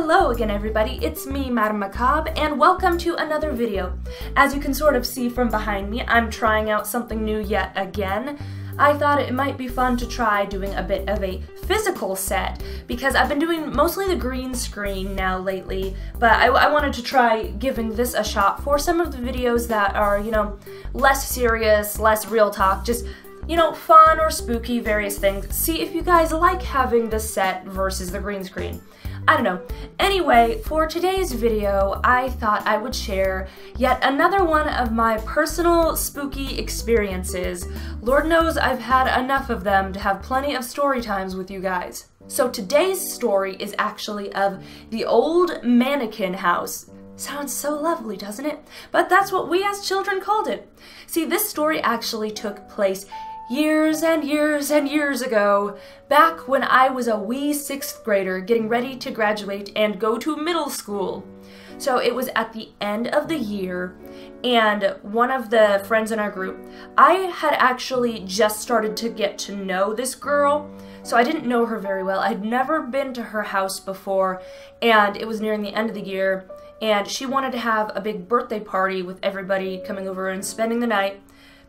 Hello again everybody, it's me, Madame Macabre, and welcome to another video. As you can sort of see from behind me, I'm trying out something new yet again. I thought it might be fun to try doing a bit of a physical set, because I've been doing mostly the green screen now lately, but I wanted to try giving this a shot for some of the videos that are, you know, less serious, less real talk, just, you know, fun or spooky, various things. See if you guys like having the set versus the green screen. I don't know. Anyway, for today's video, I thought I would share yet another one of my personal spooky experiences. Lord knows I've had enough of them to have plenty of story times with you guys. So today's story is actually of the old Mannequin house. Sounds so lovely, doesn't it? But that's what we as children called it. See, this story actually took place years and years and years ago, back when I was a wee 6th grader getting ready to graduate and go to middle school. So it was at the end of the year, and one of the friends in our group, I had actually just started to get to know this girl, so I didn't know her very well. I'd never been to her house before, and it was nearing the end of the year, and she wanted to have a big birthday party with everybody coming over and spending the night,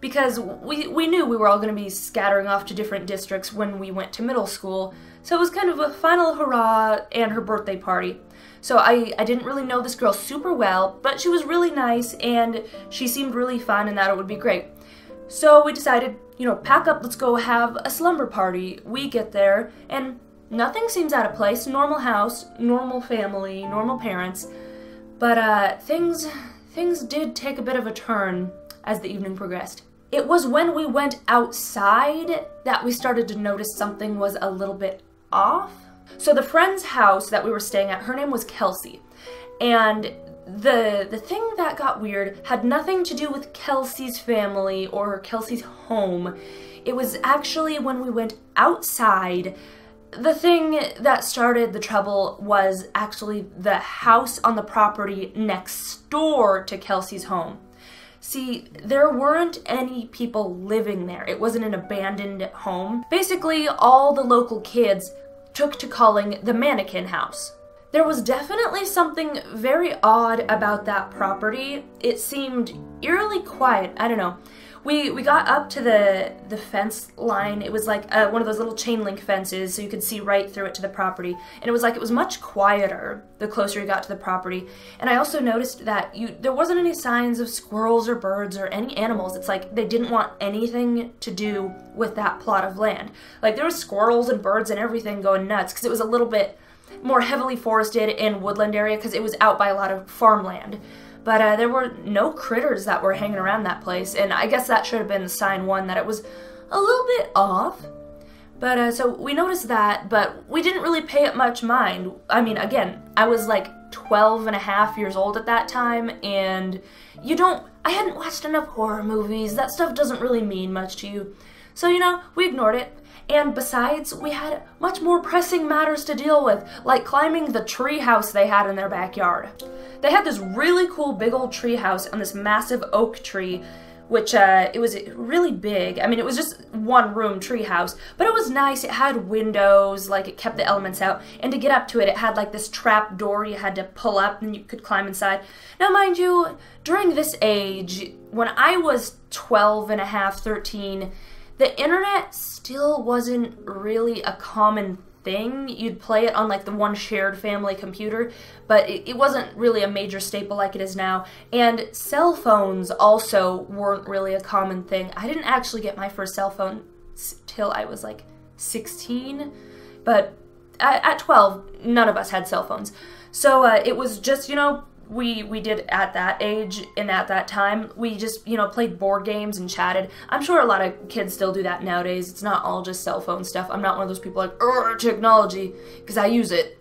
because we knew we were all going to be scattering off to different districts when we went to middle school, so it was kind of a final hurrah and her birthday party. So I didn't really know this girl super well, but she was really nice and she seemed really fun and that it would be great. So we decided, you know, pack up, let's go have a slumber party. We get there and nothing seems out of place. Normal house, normal family, normal parents, but things did take a bit of a turn as the evening progressed. It was when we went outside that we started to notice something was a little bit off. So the friend's house that we were staying at, her name was Kelsey. And the thing that got weird had nothing to do with Kelsey's family or Kelsey's home. It was actually when we went outside. The thing that started the trouble was actually the house on the property next door to Kelsey's home. See, there weren't any people living there. It wasn't an abandoned home. Basically, all the local kids took to calling the Mannequin house. There was definitely something very odd about that property. It seemed eerily quiet. I don't know. We got up to the fence line. It was like one of those little chain link fences, so you could see right through it to the property. And it was much quieter the closer you got to the property. And I also noticed that there wasn't any signs of squirrels or birds or any animals. It's like they didn't want anything to do with that plot of land. Like there was squirrels and birds and everything going nuts because it was a little bit more heavily forested and woodland area because it was out by a lot of farmland. But there were no critters that were hanging around that place, and I guess that should have been sign one that it was a little bit off. But so we noticed that, but we didn't really pay it much mind. I mean, again, I was like 12 and a half years old at that time, and I hadn't watched enough horror movies. That stuff doesn't really mean much to you. So, you know, we ignored it. And besides, we had much more pressing matters to deal with, like climbing the tree house they had in their backyard. They had this really cool big old tree house on this massive oak tree, which it was really big. I mean, it was just one room tree house, but it was nice. It had windows, like it kept the elements out, and to get up to it, it had like this trap door you had to pull up and you could climb inside. Now, mind you, during this age, when I was 12 and a half, 13, the internet still wasn't really a common thing. You'd play it on like the one shared family computer, but it wasn't really a major staple like it is now. And cell phones also weren't really a common thing. I didn't actually get my first cell phone till I was like 16, but at 12, none of us had cell phones. So it was just, you know, we did at that age and at that time, we just, you know, played board games and chatted. I'm sure a lot of kids still do that nowadays. It's not all just cell phone stuff. I'm not one of those people like, technology, because I use it.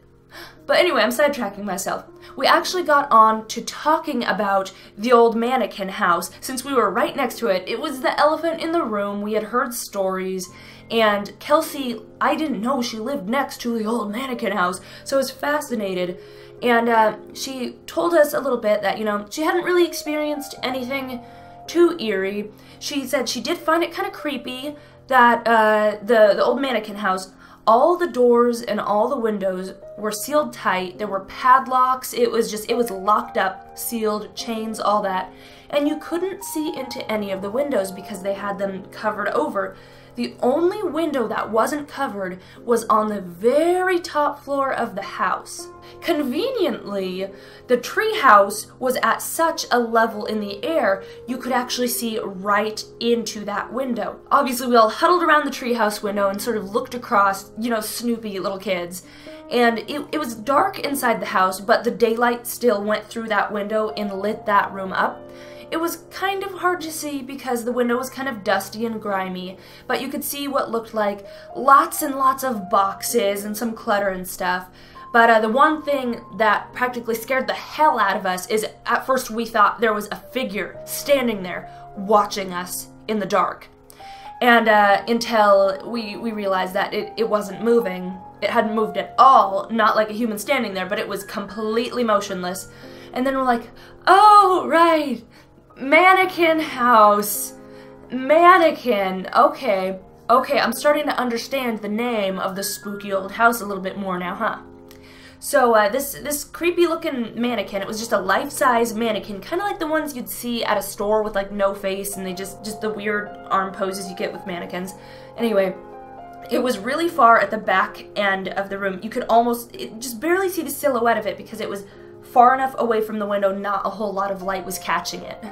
But anyway, I'm sidetracking myself. We actually got on to talking about the old Mannequin house since we were right next to it. It was the elephant in the room. We had heard stories. And Kelsey, I didn't know she lived next to the old Mannequin house, so I was fascinated. And she told us a little bit that, you know, she hadn't really experienced anything too eerie. She said she did find it kind of creepy that the old Mannequin house, all the doors and all the windows were sealed tight. There were padlocks. It was locked up, sealed, chains, all that. And you couldn't see into any of the windows because they had them covered over. The only window that wasn't covered was on the very top floor of the house. Conveniently, the treehouse was at such a level in the air, you could actually see right into that window. Obviously, we all huddled around the treehouse window and sort of looked across, you know, snoopy little kids. And it was dark inside the house, but the daylight still went through that window and lit that room up. It was kind of hard to see because the window was kind of dusty and grimy, but you could see what looked like lots and lots of boxes and some clutter and stuff. But the one thing that practically scared the hell out of us is at first we thought there was a figure standing there watching us in the dark. And until we realized that it wasn't moving. It hadn't moved at all, not like a human standing there, but it was completely motionless. And then we're like, oh, right. Mannequin house. Mannequin. Okay, I'm starting to understand the name of the spooky old house a little bit more now, huh? So this creepy looking mannequin, it was just a life-size mannequin, kind of like the ones you'd see at a store with like no face and they just the weird arm poses you get with mannequins. Anyway, it was really far at the back end of the room. You could just barely see the silhouette of it because it was far enough away from the window, not a whole lot of light was catching it.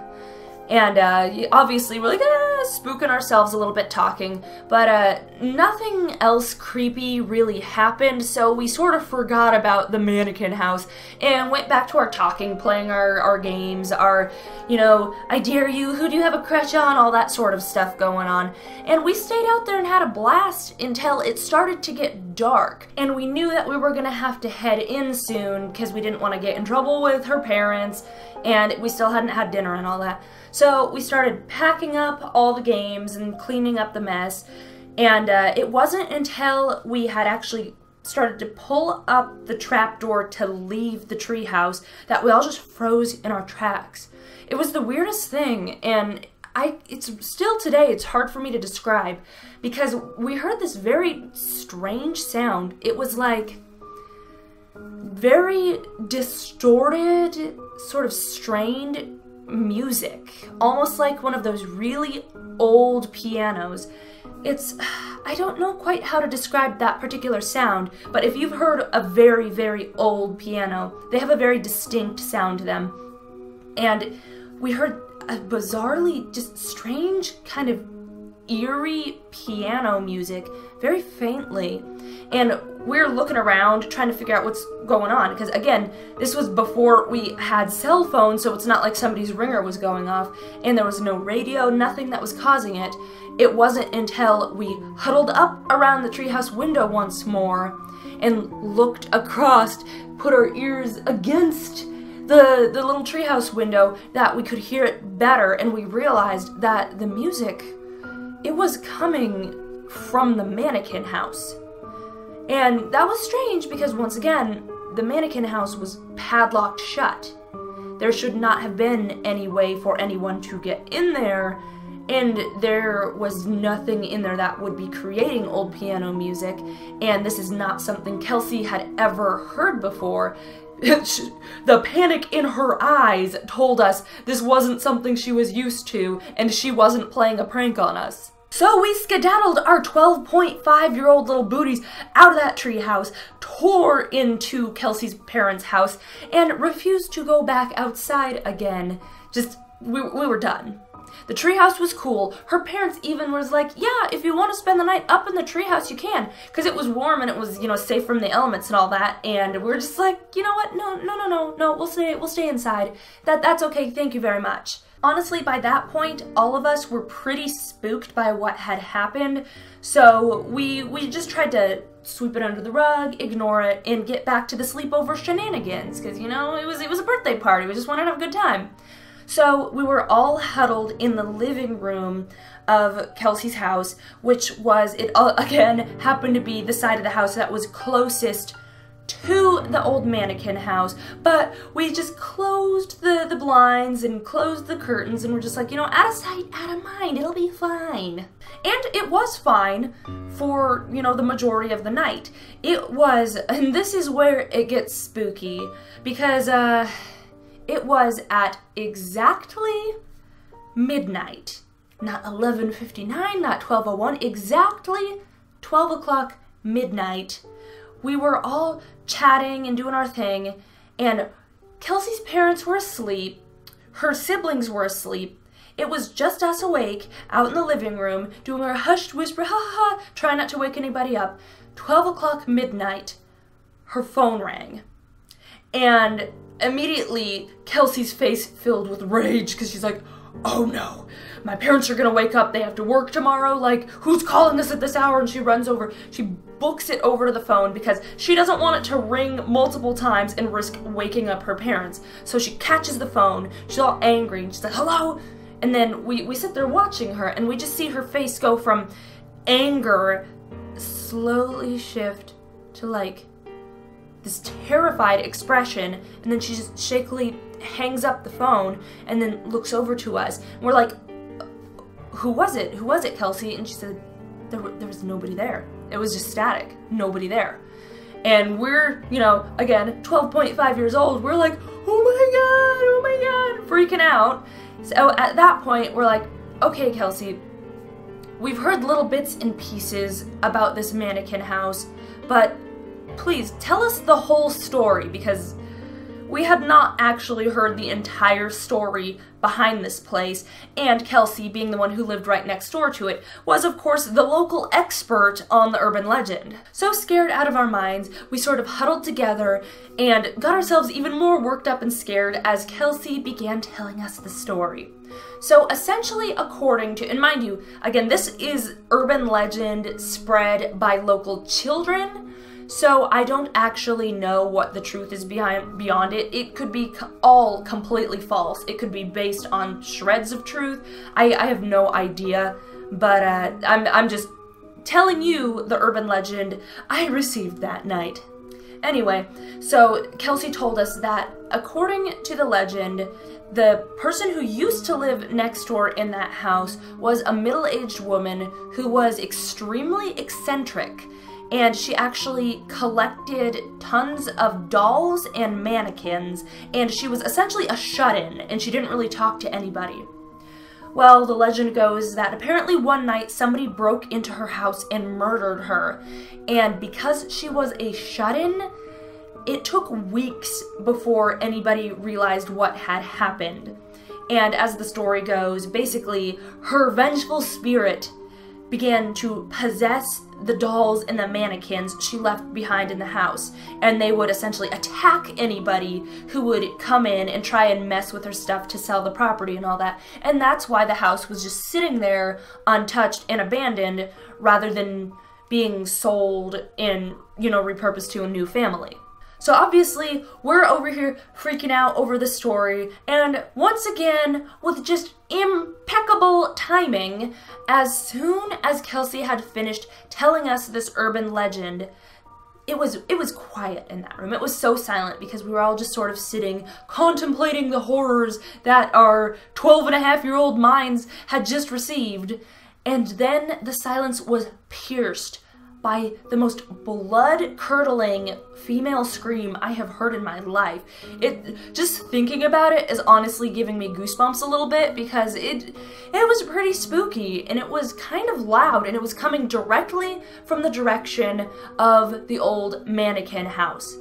And obviously we're like, spooking ourselves a little bit talking, but nothing else creepy really happened, so we sort of forgot about the mannequin house and went back to our talking, playing our games, our, you know, I dare you, who do you have a crush on, all that sort of stuff going on. And we stayed out there and had a blast until it started to get dark, and we knew that we were gonna have to head in soon because we didn't want to get in trouble with her parents, and we still hadn't had dinner and all that. So we started packing up all the games and cleaning up the mess, and it wasn't until we had actually started to pull up the trapdoor to leave the treehouse that we all just froze in our tracks. It was the weirdest thing, and it's still today, it's hard for me to describe, because we heard this very strange sound. It was like very distorted, sort of strained music, almost like one of those really old pianos. I don't know quite how to describe that particular sound, but if you've heard a very, very old piano, they have a very distinct sound to them. And we heard a bizarrely just strange kind of eerie piano music, very faintly. And we're looking around trying to figure out what's going on, because again, this was before we had cell phones, so it's not like somebody's ringer was going off, and there was no radio, nothing that was causing it. It wasn't until we huddled up around the treehouse window once more and looked across, put our ears against the little treehouse window, that we could hear it better, and we realized that the music, it was coming from the mannequin house. And that was strange because, once again, the mannequin house was padlocked shut. There should not have been any way for anyone to get in there, and there was nothing in there that would be creating old piano music, and this is not something Kelsey had ever heard before. The panic in her eyes told us this wasn't something she was used to, and she wasn't playing a prank on us. So we skedaddled our 12.5-year-old little booties out of that treehouse, tore into Kelsey's parents' house, and refused to go back outside again. We were done. The treehouse was cool. Her parents even was like, yeah, if you want to spend the night up in the treehouse, you can. Because it was warm and it was, you know, safe from the elements and all that. And we were just like, you know what? No, we'll stay inside. That's okay, thank you very much. Honestly, by that point, all of us were pretty spooked by what had happened, so we just tried to sweep it under the rug, ignore it, and get back to the sleepover shenanigans, because, you know, it was a birthday party, we just wanted to have a good time. So we were all huddled in the living room of Kelsey's house, which was, again, happened to be the side of the house that was closest to the old Mannequin house, but we just closed the blinds and closed the curtains, and we're just like, you know, out of sight, out of mind, it'll be fine. And it was fine for, you know, the majority of the night. It was, and this is where it gets spooky, because it was at exactly midnight. Not 11:59, not 12:01, exactly 12 o'clock midnight. We were all chatting and doing our thing, and Kelsey's parents were asleep, her siblings were asleep. It was just us awake, out in the living room, doing our hushed whisper, ha ha ha, trying not to wake anybody up. 12 o'clock midnight, her phone rang. And immediately, Kelsey's face filled with rage, because she's like, oh no, my parents are gonna wake up, they have to work tomorrow, like, who's calling us at this hour? And she runs over, she books it over to the phone because she doesn't want it to ring multiple times and risk waking up her parents. So she catches the phone, she's all angry, and she's like, hello? And then we sit there watching her, and we just see her face go from anger slowly shift to, like, this terrified expression, and then she just shakily hangs up the phone and then looks over to us. And we're like, who was it? Who was it, Kelsey? And she said, there was nobody there. It was just static. Nobody there. And we're, you know, again, 12.5 years old. We're like, oh my God, freaking out. So at that point, we're like, okay, Kelsey, we've heard little bits and pieces about this Mannequin house, but please tell us the whole story, because we had not actually heard the entire story behind this place, and Kelsey, being the one who lived right next door to it, was of course the local expert on the urban legend. So scared out of our minds, we sort of huddled together and got ourselves even more worked up and scared as Kelsey began telling us the story. So essentially, according to, and mind you, again, this is urban legend spread by local children, so I don't actually know what the truth is beyond it. It could be all completely false. It could be based on shreds of truth. I have no idea, but I'm just telling you the urban legend I received that night. Anyway, so Kelsey told us that according to the legend, the person who used to live next door in that house was a middle-aged woman who was extremely eccentric. And she actually collected tons of dolls and mannequins, and she was essentially a shut-in, and she didn't really talk to anybody. Well, the legend goes that apparently one night somebody broke into her house and murdered her, and because she was a shut-in, it took weeks before anybody realized what had happened. And as the story goes, basically, her vengeful spirit began to possess the dolls and the mannequins she left behind in the house, and they would essentially attack anybody who would come in and try and mess with her stuff to sell the property and all that. And that's why the house was just sitting there untouched and abandoned rather than being sold and, you know, repurposed to a new family. So obviously, we're over here freaking out over the story, and once again, with just impeccable timing, as soon as Kelsey had finished telling us this urban legend, it was quiet in that room. It was so silent because we were all just sort of sitting, contemplating the horrors that our 12-and-a-half-year-old minds had just received, and then the silence was pierced by the most blood-curdling female scream I have heard in my life. Just thinking about it is honestly giving me goosebumps a little bit because it was pretty spooky, and it was kind of loud, and it was coming directly from the direction of the old Mannequin house.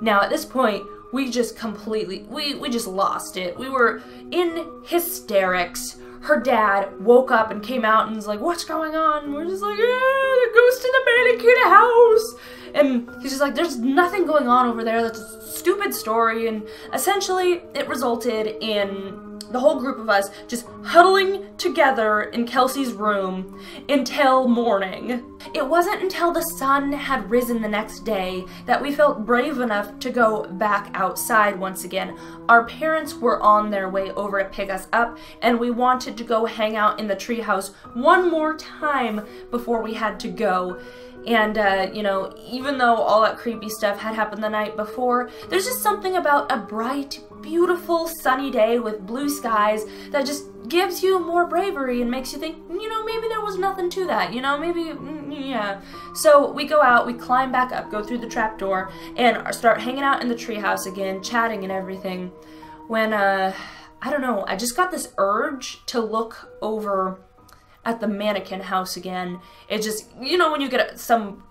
Now at this point, we just completely, we just lost it. We were in hysterics. Her dad woke up and came out and was like, what's going on? And we're just like, the ghost in the Mannequin house. And he's just like, there's nothing going on over there. That's a stupid story. And essentially, it resulted in the whole group of us just huddling together in Kelsey's room until morning. It wasn't until the sun had risen the next day that we felt brave enough to go back outside once again. Our parents were on their way over to pick us up, and we wanted to go hang out in the treehouse one more time before we had to go. And, you know, even though all that creepy stuff had happened the night before, there's just something about a bright, beautiful, sunny day with blue skies that just gives you more bravery and makes you think, you know, maybe there was nothing to that, you know, maybe, yeah. So we go out, we climb back up, go through the trapdoor, and start hanging out in the treehouse again, chatting and everything, when, I don't know, I just got this urge to look over at the Mannequin house again. It just, you know, when you get some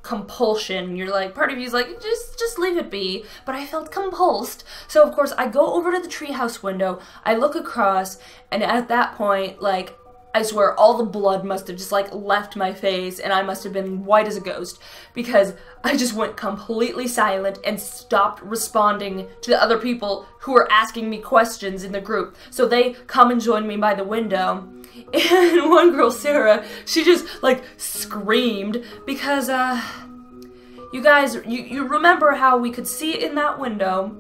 compulsion, you're like, part of you's like, just leave it be, but I felt compulsed. So of course I go over to the treehouse window, I look across, and at that point, like, I swear all the blood must have just like left my face and I must have been white as a ghost because I just went completely silent and stopped responding to the other people who were asking me questions in the group. So they come and join me by the window. And one girl, Sarah, she just like screamed because you guys, you remember how we could see in that window.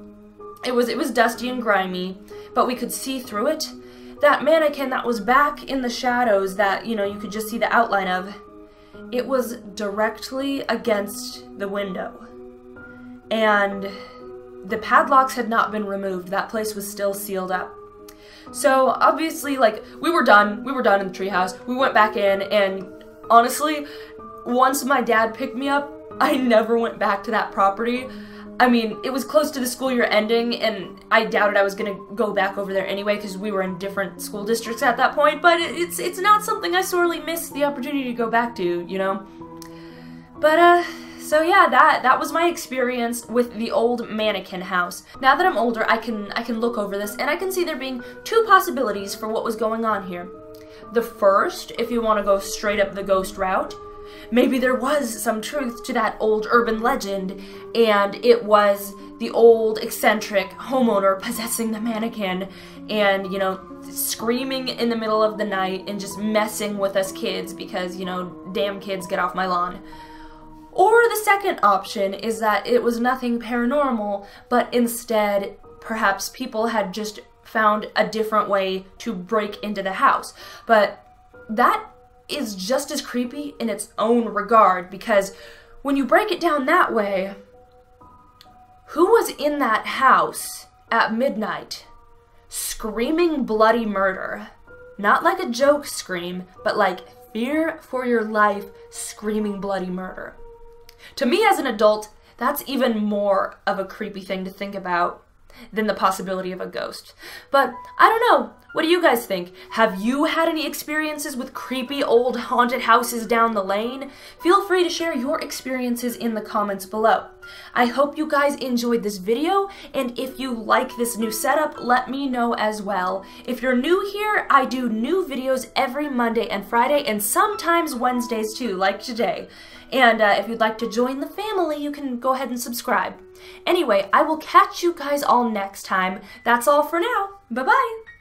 It was dusty and grimy, but we could see through it. That mannequin that was back in the shadows that, you know, you could just see the outline of, it was directly against the window. And the padlocks had not been removed. That place was still sealed up. So obviously, like, we were done in the treehouse. We went back in, and honestly, once my dad picked me up, I never went back to that property. I mean, it was close to the school year ending, and I doubted I was gonna go back over there anyway because we were in different school districts at that point, but it's not something I sorely missed the opportunity to go back to, you know? But, so yeah, that was my experience with the old Mannequin house. Now that I'm older, I can look over this, and I can see there being two possibilities for what was going on here. The first, if you want to go straight up the ghost route, maybe there was some truth to that old urban legend, and it was the old eccentric homeowner possessing the mannequin and, you know, screaming in the middle of the night and just messing with us kids because, you know, damn kids, get off my lawn. Or the second option is that it was nothing paranormal, but instead, perhaps people had just found a different way to break into the house. But that is just as creepy in its own regard, because when you break it down that way, who was in that house at midnight screaming bloody murder? Not like a joke scream, but like fear for your life screaming bloody murder. To me as an adult, that's even more of a creepy thing to think about than the possibility of a ghost. But I don't know. What do you guys think? Have you had any experiences with creepy old haunted houses down the lane? Feel free to share your experiences in the comments below. I hope you guys enjoyed this video, and if you like this new setup, let me know as well. If you're new here, I do new videos every Monday and Friday, and sometimes Wednesdays too, like today. And if you'd like to join the family, you can go ahead and subscribe. Anyway, I will catch you guys all next time. That's all for now. Bye-bye!